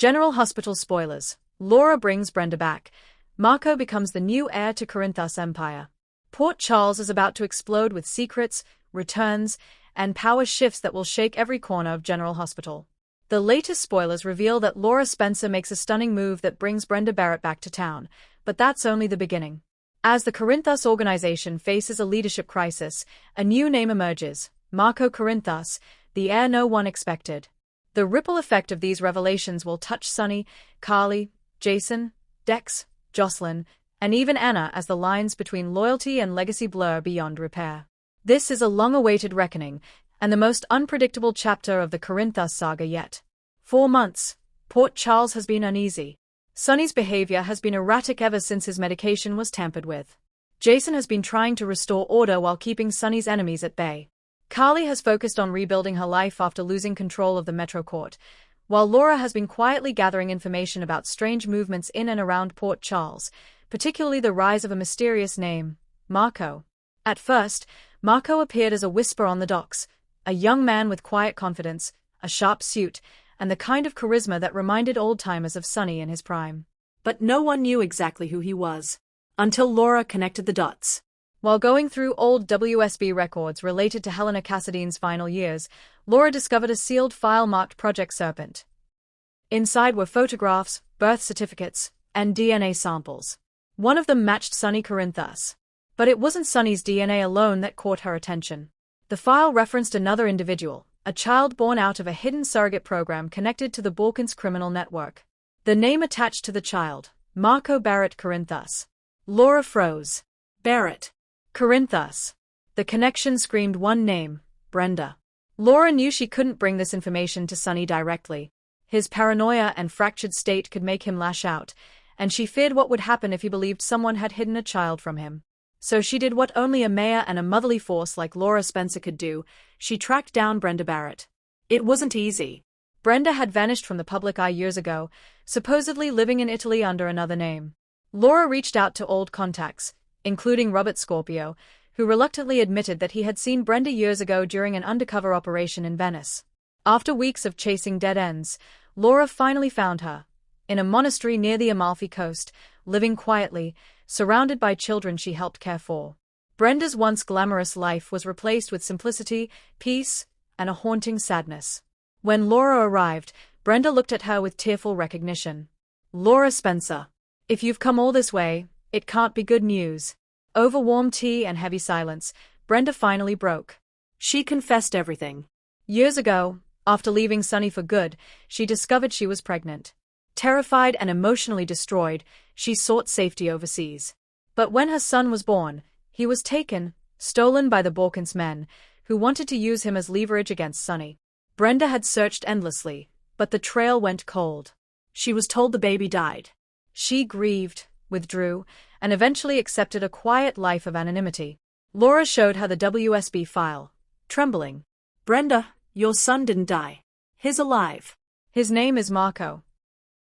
General Hospital Spoilers. Laura brings Brenda back. Marco becomes the new heir to Corinthos Empire. Port Charles is about to explode with secrets, returns, and power shifts that will shake every corner of General Hospital. The latest spoilers reveal that Laura Spencer makes a stunning move that brings Brenda Barrett back to town, but that's only the beginning. As the Corinthos organization faces a leadership crisis, a new name emerges, Marco Corinthos, the heir no one expected. The ripple effect of these revelations will touch Sonny, Carly, Jason, Dex, Jocelyn, and even Anna as the lines between loyalty and legacy blur beyond repair. This is a long-awaited reckoning, and the most unpredictable chapter of the Corinthos saga yet. 4 months, Port Charles has been uneasy. Sonny's behavior has been erratic ever since his medication was tampered with. Jason has been trying to restore order while keeping Sonny's enemies at bay. Carly has focused on rebuilding her life after losing control of the Metro Court, while Laura has been quietly gathering information about strange movements in and around Port Charles, particularly the rise of a mysterious name, Marco. At first, Marco appeared as a whisper on the docks, a young man with quiet confidence, a sharp suit, and the kind of charisma that reminded old-timers of Sonny in his prime. But no one knew exactly who he was, until Laura connected the dots. While going through old WSB records related to Helena Cassadine's final years, Laura discovered a sealed file marked Project Serpent. Inside were photographs, birth certificates, and DNA samples. One of them matched Sonny Corinthos. But it wasn't Sonny's DNA alone that caught her attention. The file referenced another individual, a child born out of a hidden surrogate program connected to the Balkans criminal network. The name attached to the child, Marco Barrett Corinthos. Laura froze. Barrett. Corinthos. The connection screamed one name, Brenda. Laura knew she couldn't bring this information to Sonny directly. His paranoia and fractured state could make him lash out, and she feared what would happen if he believed someone had hidden a child from him. So she did what only a mayor and a motherly force like Laura Spencer could do. She tracked down Brenda Barrett. It wasn't easy. Brenda had vanished from the public eye years ago, supposedly living in Italy under another name. Laura reached out to old contacts, including Robert Scorpio, who reluctantly admitted that he had seen Brenda years ago during an undercover operation in Venice. After weeks of chasing dead ends, Laura finally found her, in a monastery near the Amalfi Coast, living quietly, surrounded by children she helped care for. Brenda's once glamorous life was replaced with simplicity, peace, and a haunting sadness. When Laura arrived, Brenda looked at her with tearful recognition. Laura Spencer. If you've come all this way, it can't be good news. Over warm tea and heavy silence, Brenda finally broke. She confessed everything. Years ago, after leaving Sonny for good, she discovered she was pregnant. Terrified and emotionally destroyed, she sought safety overseas. But when her son was born, he was taken, stolen by the Balkans men, who wanted to use him as leverage against Sonny. Brenda had searched endlessly, but the trail went cold. She was told the baby died. She grieved, withdrew, and eventually accepted a quiet life of anonymity. Laura showed her the WSB file, trembling. Brenda, your son didn't die. He's alive. His name is Marco.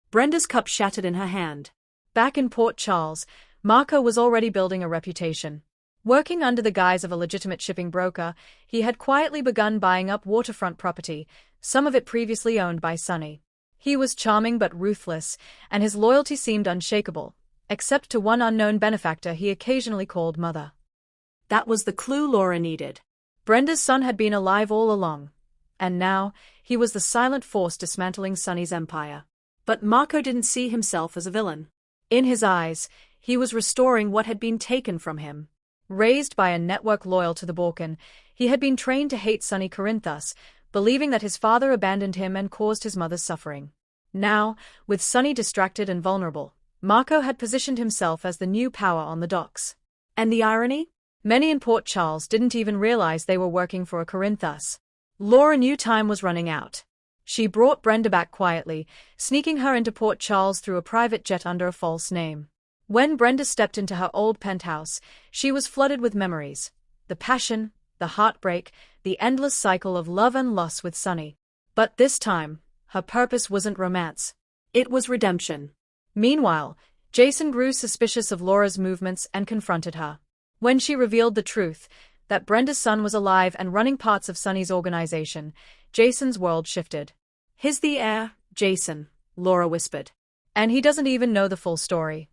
Brenda's cup shattered in her hand. Back in Port Charles, Marco was already building a reputation. Working under the guise of a legitimate shipping broker, he had quietly begun buying up waterfront property, some of it previously owned by Sonny. He was charming but ruthless, and his loyalty seemed unshakable, except to one unknown benefactor he occasionally called mother. That was the clue Laura needed. Brenda's son had been alive all along, and now he was the silent force dismantling Sonny's empire. But Marco didn't see himself as a villain. In his eyes, he was restoring what had been taken from him. Raised by a network loyal to the Balkan, he had been trained to hate Sonny Corinthos, believing that his father abandoned him and caused his mother's suffering. Now, with Sonny distracted and vulnerable, Marco had positioned himself as the new power on the docks. And the irony? Many in Port Charles didn't even realize they were working for a Corinthos. Laura knew time was running out. She brought Brenda back quietly, sneaking her into Port Charles through a private jet under a false name. When Brenda stepped into her old penthouse, she was flooded with memories. The passion, the heartbreak, the endless cycle of love and loss with Sonny. But this time, her purpose wasn't romance. It was redemption. Meanwhile, Jason grew suspicious of Laura's movements and confronted her. When she revealed the truth, that Brenda's son was alive and running parts of Sonny's organization, Jason's world shifted. He's the heir, Jason, Laura whispered. And he doesn't even know the full story.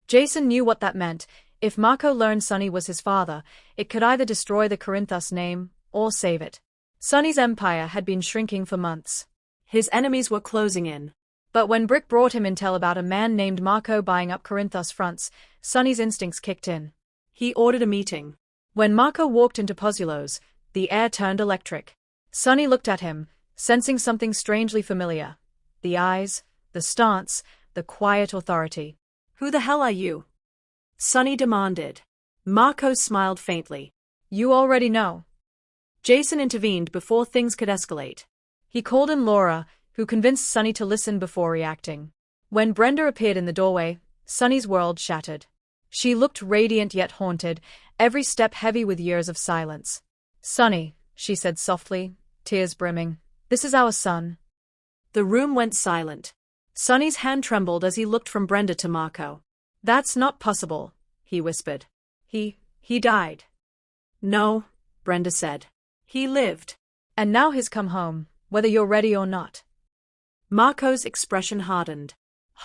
Jason knew what that meant. If Marco learned Sonny was his father, it could either destroy the Corinthos name or save it. Sonny's empire had been shrinking for months. His enemies were closing in. But when Brick brought him intel about a man named Marco buying up Corinthos fronts, Sonny's instincts kicked in. He ordered a meeting. When Marco walked into Pozzuolo's, the air turned electric. Sonny looked at him, sensing something strangely familiar. The eyes, the stance, the quiet authority. "Who the hell are you?" Sonny demanded. Marco smiled faintly. "You already know." Jason intervened before things could escalate. He called in Laura, who convinced Sonny to listen before reacting. When Brenda appeared in the doorway, Sonny's world shattered. She looked radiant yet haunted, every step heavy with years of silence. "Sonny," she said softly, tears brimming, "this is our son." The room went silent. Sonny's hand trembled as he looked from Brenda to Marco. "That's not possible," he whispered. He died." "No," Brenda said. "He lived. And now he's come home, whether you're ready or not." Marco's expression hardened.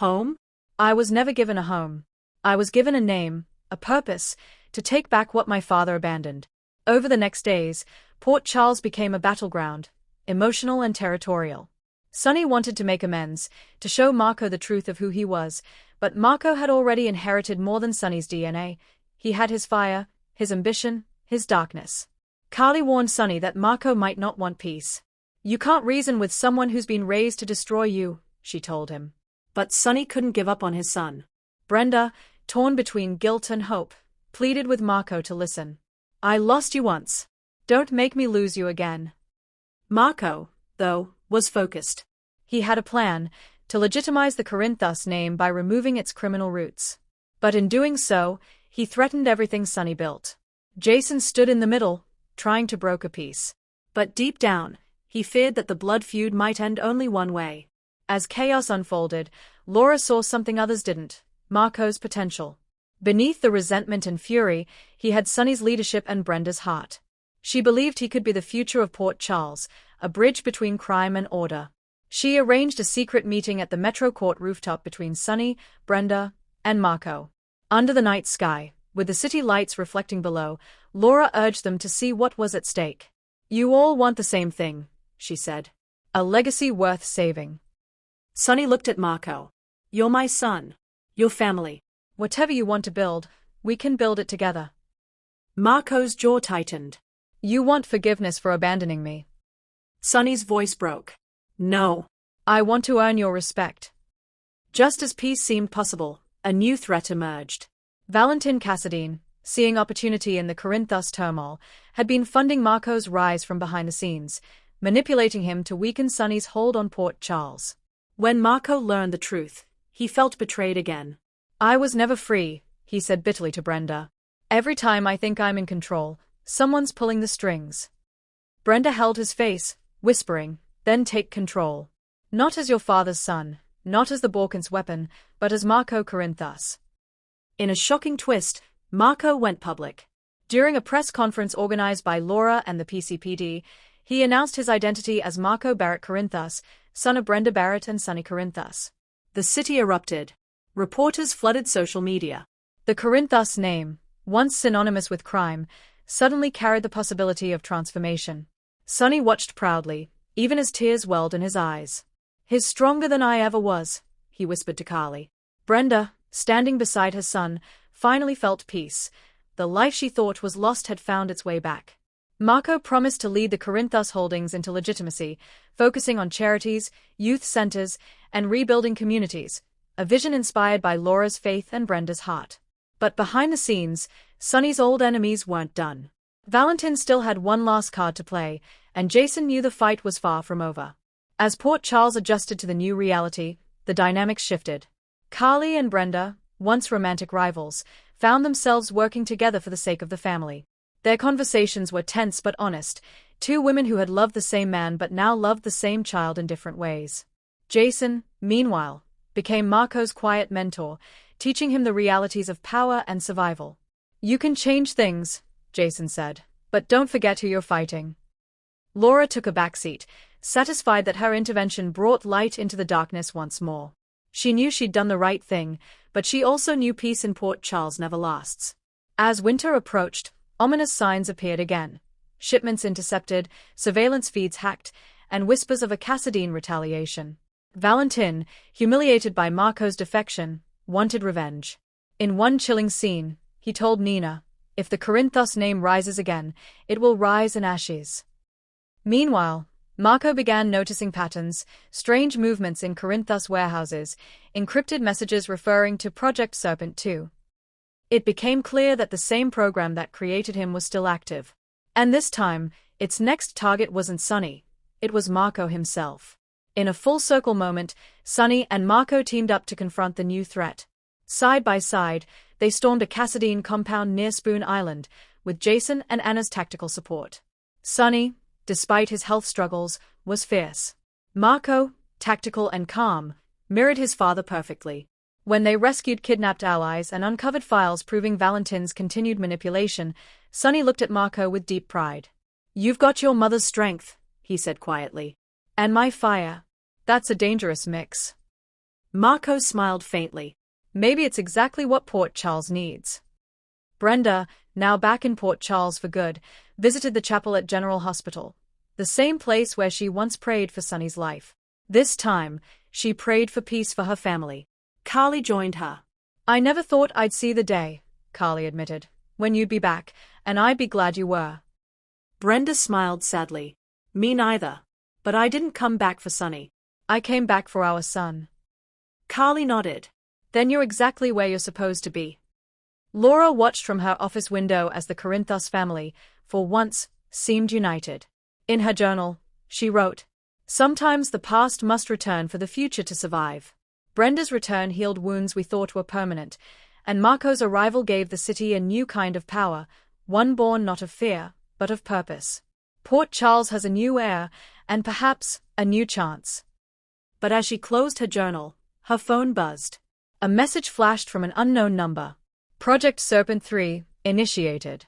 "Home? I was never given a home. I was given a name, a purpose, to take back what my father abandoned." Over the next days, Port Charles became a battleground, emotional and territorial. Sonny wanted to make amends, to show Marco the truth of who he was, but Marco had already inherited more than Sonny's DNA. He had his fire, his ambition, his darkness. Carly warned Sonny that Marco might not want peace. "You can't reason with someone who's been raised to destroy you," she told him. But Sonny couldn't give up on his son. Brenda, torn between guilt and hope, pleaded with Marco to listen. "I lost you once. Don't make me lose you again." Marco, though, was focused. He had a plan to legitimize the Corinthos name by removing its criminal roots. But in doing so, he threatened everything Sonny built. Jason stood in the middle, trying to broker peace. But deep down, he feared that the blood feud might end only one way. As chaos unfolded, Laura saw something others didn't: Marco's potential. Beneath the resentment and fury, he had Sonny's leadership and Brenda's heart. She believed he could be the future of Port Charles, a bridge between crime and order. She arranged a secret meeting at the Metro Court rooftop between Sonny, Brenda, and Marco. Under the night sky, with the city lights reflecting below, Laura urged them to see what was at stake. "You all want the same thing," she said. "A legacy worth saving." Sonny looked at Marco. "You're my son. Your family. Whatever you want to build, we can build it together." Marco's jaw tightened. "You want forgiveness for abandoning me." Sonny's voice broke. "No. I want to earn your respect." Just as peace seemed possible, a new threat emerged. Valentin Cassadine, seeing opportunity in the Corinthos turmoil, had been funding Marco's rise from behind the scenes, manipulating him to weaken Sonny's hold on Port Charles. When Marco learned the truth, he felt betrayed again. "I was never free," he said bitterly to Brenda. "Every time I think I'm in control, someone's pulling the strings." Brenda held his face, whispering, "Then take control. Not as your father's son, not as the Balkans' weapon, but as Marco Corinthos." In a shocking twist, Marco went public. During a press conference organized by Laura and the PCPD, he announced his identity as Marco Barrett Corinthos, son of Brenda Barrett and Sonny Corinthos. The city erupted. Reporters flooded social media. The Corinthos name, once synonymous with crime, suddenly carried the possibility of transformation. Sonny watched proudly, even as tears welled in his eyes. "He's stronger than I ever was," he whispered to Carly. Brenda, standing beside her son, finally felt peace. The life she thought was lost had found its way back. Marco promised to lead the Corinthos holdings into legitimacy, focusing on charities, youth centers, and rebuilding communities, a vision inspired by Laura's faith and Brenda's heart. But behind the scenes, Sonny's old enemies weren't done. Valentin still had one last card to play, and Jason knew the fight was far from over. As Port Charles adjusted to the new reality, the dynamics shifted. Carly and Brenda, once romantic rivals, found themselves working together for the sake of the family. Their conversations were tense but honest, two women who had loved the same man but now loved the same child in different ways. Jason, meanwhile, became Marco's quiet mentor, teaching him the realities of power and survival. "You can change things," Jason said, "but don't forget who you're fighting." Laura took a backseat, satisfied that her intervention brought light into the darkness once more. She knew she'd done the right thing, but she also knew peace in Port Charles never lasts. As winter approached, ominous signs appeared again. Shipments intercepted, surveillance feeds hacked, and whispers of a Cassadine retaliation. Valentin, humiliated by Marco's defection, wanted revenge. In one chilling scene, he told Nina, "If the Corinthos name rises again, it will rise in ashes." Meanwhile, Marco began noticing patterns, strange movements in Corinthos warehouses, encrypted messages referring to Project Serpent 2. It became clear that the same program that created him was still active. And this time, its next target wasn't Sonny. It was Marco himself. In a full-circle moment, Sonny and Marco teamed up to confront the new threat. Side by side, they stormed a Cassadine compound near Spoon Island, with Jason and Anna's tactical support. Sonny, despite his health struggles, was fierce. Marco, tactical and calm, mirrored his father perfectly. When they rescued kidnapped allies and uncovered files proving Valentin's continued manipulation, Sonny looked at Marco with deep pride. "You've got your mother's strength," he said quietly. "And my fire. That's a dangerous mix." Marco smiled faintly. Maybe it's exactly what Port Charles needs. Brenda, now back in Port Charles for good, visited the chapel at General Hospital, the same place where she once prayed for Sonny's life. This time, she prayed for peace for her family. Carly joined her. "I never thought I'd see the day," Carly admitted, "when you'd be back, and I'd be glad you were." Brenda smiled sadly. "Me neither. But I didn't come back for Sonny. I came back for our son." Carly nodded. "Then you're exactly where you're supposed to be." Laura watched from her office window as the Corinthos family, for once, seemed united. In her journal, she wrote, "Sometimes the past must return for the future to survive." Brenda's return healed wounds we thought were permanent, and Marco's arrival gave the city a new kind of power, one born not of fear, but of purpose. Port Charles has a new heir, and perhaps, a new chance. But as she closed her journal, her phone buzzed. A message flashed from an unknown number. "Project Serpent 3, initiated."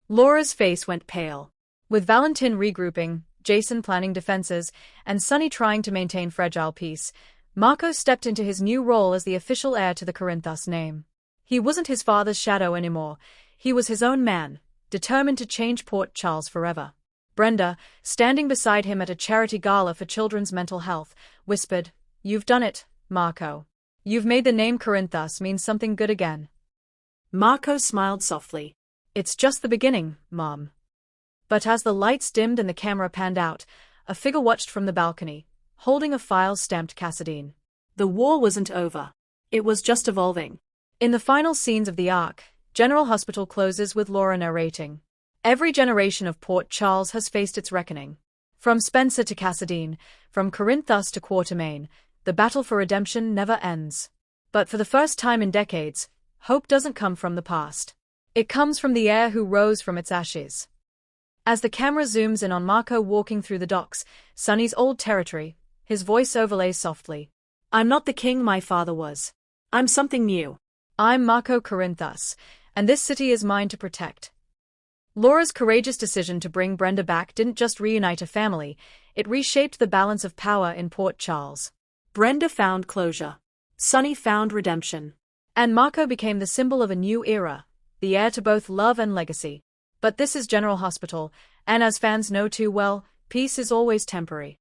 Laura's face went pale. With Valentin regrouping, Jason planning defenses, and Sonny trying to maintain fragile peace, Marco stepped into his new role as the official heir to the Corinthos name. He wasn't his father's shadow anymore. He was his own man, determined to change Port Charles forever. Brenda, standing beside him at a charity gala for children's mental health, whispered, "You've done it, Marco. You've made the name Corinthos mean something good again." Marco smiled softly. "It's just the beginning, Mom." But as the lights dimmed and the camera panned out, a figure watched from the balcony, holding a file stamped Cassadine. The war wasn't over. It was just evolving. In the final scenes of the arc, General Hospital closes with Laura narrating. Every generation of Port Charles has faced its reckoning. From Spencer to Cassadine, from Corinthos to Quartermain, the battle for redemption never ends. But for the first time in decades, hope doesn't come from the past. It comes from the heir who rose from its ashes. As the camera zooms in on Marco walking through the docks, Sonny's old territory, his voice overlays softly. "I'm not the king my father was. I'm something new. I'm Marco Corinthos, and this city is mine to protect." Laura's courageous decision to bring Brenda back didn't just reunite a family, it reshaped the balance of power in Port Charles. Brenda found closure. Sonny found redemption. And Marco became the symbol of a new era, the heir to both love and legacy. But this is General Hospital, and as fans know too well, peace is always temporary.